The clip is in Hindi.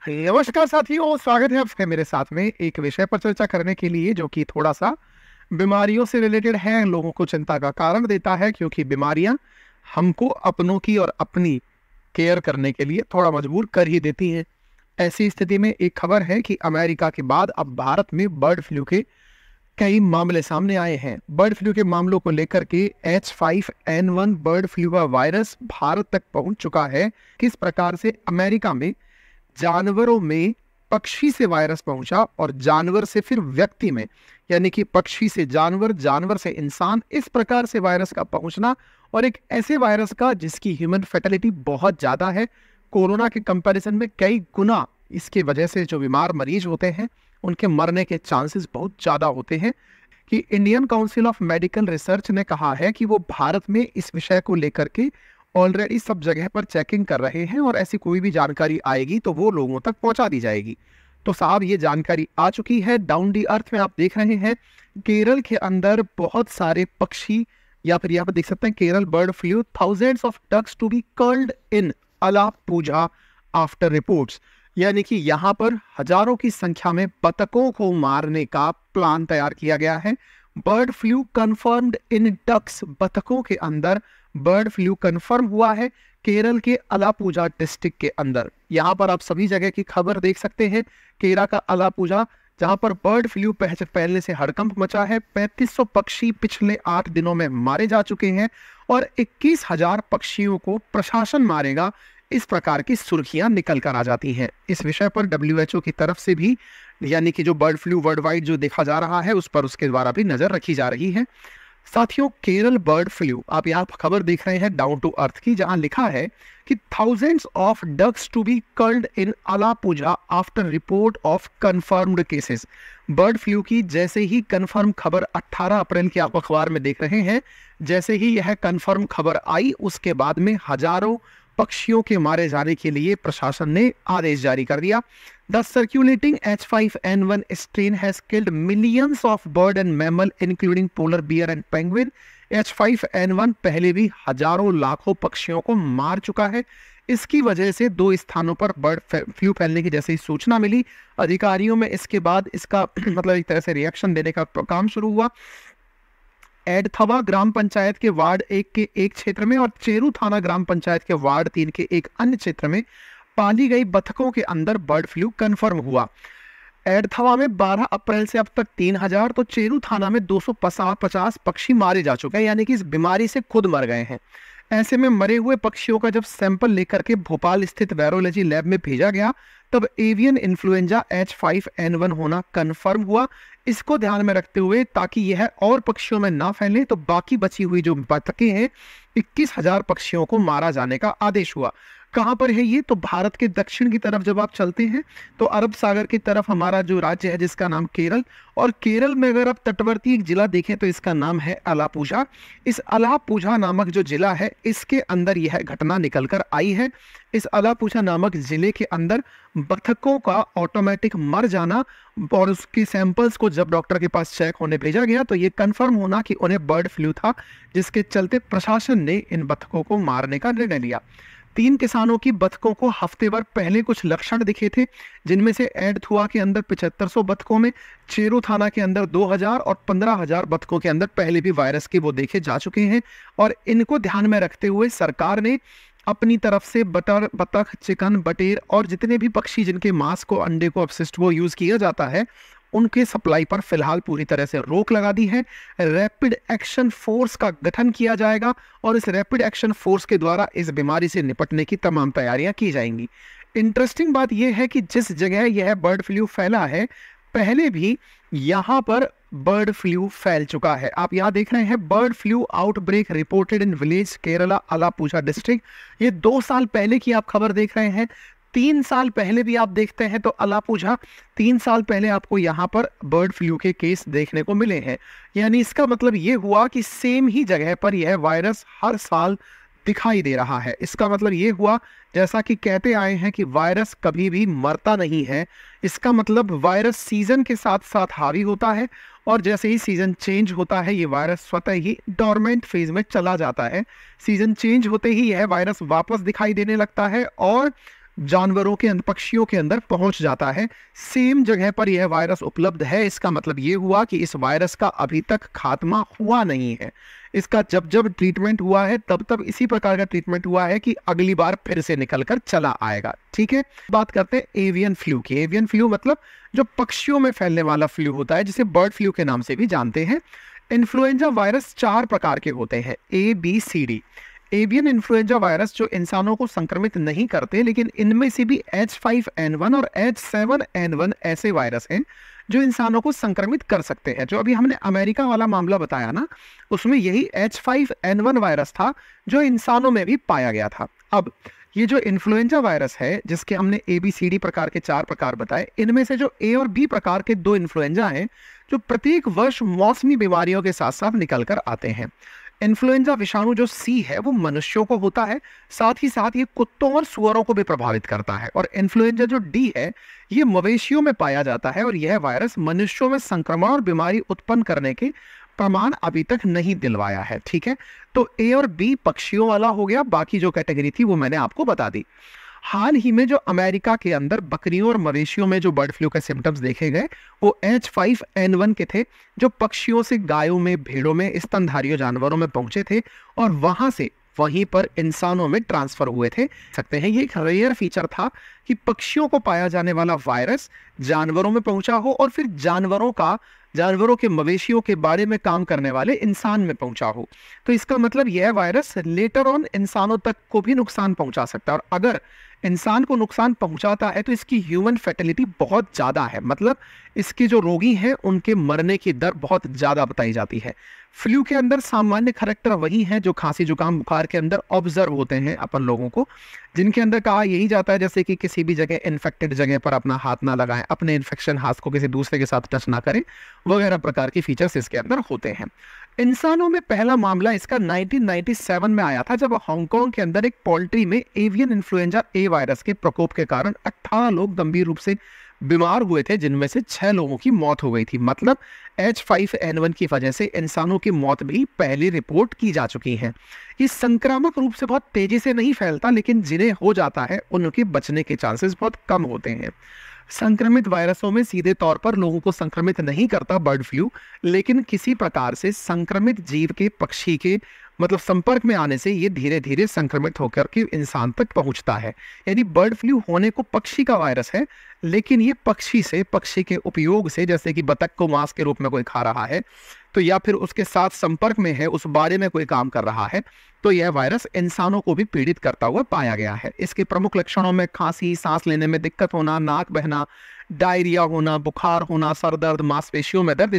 नमस्कार साथियों, स्वागत है आपका मेरे साथ में एक विषय पर चर्चा करने के लिए जो कि थोड़ा सा बीमारियों से रिलेटेड है। लोगों को चिंता का कारण देता है क्योंकि बीमारियां हमको अपनों की और अपनी केयर करने के लिए थोड़ा मजबूर कर ही देती हैं। ऐसी स्थिति में एक खबर है कि अमेरिका के बाद अब भारत में बर्ड फ्लू के कई मामले सामने आए हैं। बर्ड फ्लू के मामलों को लेकर के H5N1 बर्ड फ्लू का वायरस भारत तक पहुंच चुका है। किस प्रकार से अमेरिका में जानवरों में पक्षी से वायरस पहुंचा और जानवर से फिर व्यक्ति में, यानी कि पक्षी से जानवर, जानवर से इंसान, इस प्रकार से वायरस का पहुंचना, और एक ऐसे वायरस का जिसकी ह्यूमन फैटेलिटी बहुत ज़्यादा है। कोरोना के कंपैरिजन में कई गुना इसके वजह से जो बीमार मरीज होते हैं उनके मरने के चांसेस बहुत ज़्यादा होते हैं। कि Indian council of medical research ने कहा है कि वो भारत में इस विषय को लेकर के ऑलरेडी सब जगह पर चेकिंग कर रहे हैं और ऐसी कोई भी जानकारी आएगी तो वो लोगों तक पहुंचा दी जाएगी। तो साहब, ये जानकारी आ चुकी है। डाउन दी अर्थ में आप देख रहे हैं केरल के अंदर बहुत सारे पक्षी, या फिर यहाँ पर देख सकते हैं Kerala bird flu, thousands of ducks to be culled in Alappuzha after reports, यानी कि यहाँ पर हजारों की संख्या में बतखों को मारने का प्लान तैयार किया गया है। बर्ड फ्लू कंफर्म्ड इन डक्स, बतखों के अंदर बर्ड फ्लू कंफर्म हुआ है केरल के अलापुझा डिस्ट्रिक्ट के अंदर। यहाँ पर आप सभी जगह की खबर देख सकते हैं। केरल का अलापुझा, जहाँ पर बर्ड फ्लू फैलने से हड़कंप मचा है। 3500 पक्षी पिछले 8 दिनों में मारे जा चुके हैं और 21,000 पक्षियों को प्रशासन मारेगा, इस प्रकार की सुर्खियां निकल कर आ जाती हैं। इस विषय पर WHO की तरफ से भी, यानी कि जो बर्ड फ्लू वर्ल्ड वाइड जो देखा जा रहा है उस पर उसके द्वारा भी नजर रखी जा रही है। साथियों, केरल बर्ड फ्लू, आप यहाँ खबर देख रहे हैं डाउन टू अर्थ की, जहां लिखा है कि thousands of ducks to be culled in Alappuzha after report of confirmed cases. Bird flu की जैसे ही कंफर्म खबर 18 अप्रैल की आप अखबार में देख रहे हैं, जैसे ही यह कंफर्म खबर आई उसके बाद में हजारों पक्षियों के मारे जाने के लिए प्रशासन ने आदेश जारी कर दिया। The circulating H5N1 strain has killed millions of bird and mammal including polar bear and penguin। H5N1 पहले भी हजारों लाखों पक्षियों को मार चुका है। इसकी वजह से 2 स्थानों पर बर्ड फ्लू फैलने की जैसे ही सूचना मिली, अधिकारियों में इसके बाद इसका मतलब एक तरह से रिएक्शन देने का काम शुरू हुआ। एडथवा ग्राम पंचायत के वार्ड 1 के एक क्षेत्र में और चेरू थाना ग्राम पंचायत के वार्ड 3 के एक अन्य क्षेत्र में पाली गई बतखों के अंदर बर्ड फ्लू कंफर्म हुआ। एडथवा में 12 अप्रैल से अब तक 3000, तो चेरू थाना में 250 पक्षी मारे जा चुके हैं, यानी कि इस बीमारी से खुद मर गए हैं। ऐसे में मरे हुए पक्षियों का जब सैंपल लेकर के भोपाल स्थित वायरोलॉजी लैब में भेजा गया तब एवियन इन्फ्लुएंजा H5N1 होना कंफर्म हुआ। इसको ध्यान में रखते हुए, ताकि यह और पक्षियों में ना फैले, तो बाकी बची हुई जो बतखें हैं 21,000 पक्षियों को मारा जाने का आदेश हुआ। कहाँ पर है ये? तो भारत के दक्षिण की तरफ जब आप चलते हैं तो अरब सागर की तरफ हमारा जो राज्य है जिसका नाम केरल, और केरल में अगर आप तटवर्ती एक जिला देखें तो इसका नाम है अलापुझा। इस अलापुझा नामक जो जिला है इसके अंदर यह घटना निकल कर आई है। इस अलापुझा नामक जिले के अंदर बतखों का ऑटोमेटिक मर जाना और उसके सैंपल्स को जब डॉक्टर के पास चेक होने भेजा गया तो ये कंफर्म होना कि उन्हें बर्ड फ्लू था, जिसके चलते प्रशासन ने इन बतखों को मारने का निर्णय लिया। 3 किसानों की बतखों को हफ्ते भर पहले कुछ लक्षण दिखे थे, जिनमें से एडथुआ के अंदर 7500 बतखों में, चेरू थाना के अंदर 2000 और 15,000 बतखों के अंदर पहले भी वायरस के वो देखे जा चुके हैं। और इनको ध्यान में रखते हुए सरकार ने अपनी तरफ से बतख, चिकन, बटेर और जितने भी पक्षी जिनके मांस को, अंडे को, अपशिष्ट को यूज किया जाता है उनके सप्लाई पर फिलहाल पूरी तरह से रोक लगा दी है। रैपिड एक्शन फोर्स का गठन किया जाएगा और इस रैपिड एक्शन फोर्स के द्वारा इस बीमारी से निपटने की तमाम तैयारियां की जाएंगी। इंटरेस्टिंग बात यह है कि जिस जगह यह बर्ड फ्लू फैला है पहले भी यहाँ पर बर्ड फ्लू फैल चुका है। आप यहाँ देख रहे हैं bird flu outbreak reported in village Kerala Alappuzha district. ये 2 साल पहले की आप खबर देख रहे हैं। 3 साल पहले भी आप देखते हैं तो अलापुझा, 3 साल पहले आपको यहाँ पर बर्ड फ्लू के केस देखने को मिले हैं। यानी इसका मतलब ये हुआ कि सेम ही जगह पर यह वायरस हर साल दिखाई दे रहा है। इसका मतलब ये हुआ, जैसा कि कहते आए हैं कि वायरस कभी भी मरता नहीं है, इसका मतलब वायरस सीजन के साथ साथ हावी होता है और जैसे ही सीजन चेंज होता है ये वायरस स्वतः ही डोरमेंट फेज में चला जाता है। सीजन चेंज होते ही यह वायरस वापस दिखाई देने लगता है और जानवरों के पक्षियों के अंदर पहुंच जाता है। सेम जगह पर यह वायरस उपलब्ध है। इसका मतलब ये हुआ कि इस वायरस का अभी तक खात्मा हुआ नहीं है। इसका जब जब ट्रीटमेंट हुआ है तब तब इसी प्रकार का ट्रीटमेंट हुआ है कि अगली बार फिर से निकल कर चला आएगा। ठीक है, बात करते हैं एवियन फ्लू की। एवियन फ्लू मतलब जो पक्षियों में फैलने वाला फ्लू होता है, जिसे बर्ड फ्लू के नाम से भी जानते हैं। इन्फ्लुएंजा वायरस 4 प्रकार के होते हैं, ABCD। एवियन इन्फ्लुएंजा वायरस जो इंसानों को संक्रमित नहीं करते, लेकिन इनमें से भी H5N1 और H7N1 ऐसे वायरस हैं जो इंसानों को संक्रमित कर सकते हैं। जो अभी हमने अमेरिका वाला मामला बताया ना, उसमें यही H5N1 वायरस था जो इंसानों में भी पाया गया था। अब ये जो इन्फ्लुएंजा वायरस है, जिसके हमने ABCD प्रकार के 4 प्रकार बताए, इनमें से जो A और B प्रकार के 2 इन्फ्लुएंजा हैं जो प्रत्येक वर्ष मौसमी बीमारियों के साथ साथ निकल कर आते हैं। इन्फ्लुएंजा विषाणु जो C है वो मनुष्यों को होता है, साथ ही साथ ये कुत्तों और सुअरों को भी प्रभावित करता है। और इन्फ्लुएंजा जो D है ये मवेशियों में पाया जाता है, और यह वायरस मनुष्यों में संक्रमण और बीमारी उत्पन्न करने के प्रमाण अभी तक नहीं दिलवाया है। ठीक है, तो A और B पक्षियों वाला हो गया, बाकी जो कैटेगरी थी वो मैंने आपको बता दी। हाल ही में जो अमेरिका के अंदर बकरियों और मवेशियों में जो बर्ड फ्लू के सिम्टम्स देखे गए वो H5N1 के थे, जो पक्षियों से गायों में, भेड़ों में, स्तनधारी जानवरों में पहुंचे थे और वहां से वहीं पर इंसानों में ट्रांसफर हुए थे। सकते हैं ये एक रेयर फीचर था कि पक्षियों को पाया जाने वाला वायरस जानवरों में पहुंचा हो और फिर जानवरों के मवेशियों के बारे में काम करने वाले इंसान में पहुंचा हो। तो इसका मतलब यह वायरस लेटर ऑन इंसानों तक को भी नुकसान पहुंचा सकता है, और अगर इंसान को नुकसान पहुंचाता है तो इसकी ह्यूमन फैटेलिटी बहुत ज़्यादा है। मतलब इसके जो रोगी हैं उनके मरने की दर बहुत ज़्यादा बताई जाती है। फ्लू के अंदर सामान्य करैक्टर वही हैं जो खांसी जुकाम बुखार के अंदर ऑब्जर्व होते हैं अपन लोगों को, जिनके अंदर कहा यही जाता है जैसे कि किसी भी जगह इन्फेक्टेड जगह पर अपना हाथ ना लगाएं, अपने इन्फेक्शन हाथ को किसी दूसरे के साथ टच ना करें, वगैरह प्रकार के फीचर्स इसके अंदर होते हैं। इंसानों में पहला मामला इसका 1997 में आया था, जब हांगकांग के अंदर एक पोल्ट्री में एवियन इन्फ्लुएंजा A वायरस के प्रकोप के कारण 18 लोग गंभीर रूप से बीमार हुए थे, जिनमें से 6 लोगों की मौत हो गई थी। मतलब H5N1 की वजह से इंसानों की मौत भी पहले रिपोर्ट की जा चुकी है। ये संक्रामक रूप से बहुत तेजी से नहीं फैलता, लेकिन जिन्हें हो जाता है उनके बचने के चांसेस बहुत कम होते हैं। संक्रमित वायरसों में सीधे तौर पर लोगों को संक्रमित नहीं करता बर्ड फ्लू, लेकिन किसी प्रकार से संक्रमित जीव के पक्षी के मतलब संपर्क में आने से ये धीरे धीरे संक्रमित होकर के इंसान तक पहुंचता है। यानी बर्ड फ्लू होने को पक्षी का वायरस है, लेकिन ये पक्षी के उपयोग से, जैसे कि बतख को मांस के रूप में कोई खा रहा है तो, या फिर उसके साथ संपर्क में है, उस बारे में कोई काम कर रहा है, तो यह वायरस इंसानों को भी पीड़ित करता हुआ पाया गया है। इसके प्रमुख लक्षणों में खांसी, सांस लेने में दिक्कत होना, नाक बहना, डायरिया होना, बुखार होना, सर दर्द, मांसपेशियों में दर्द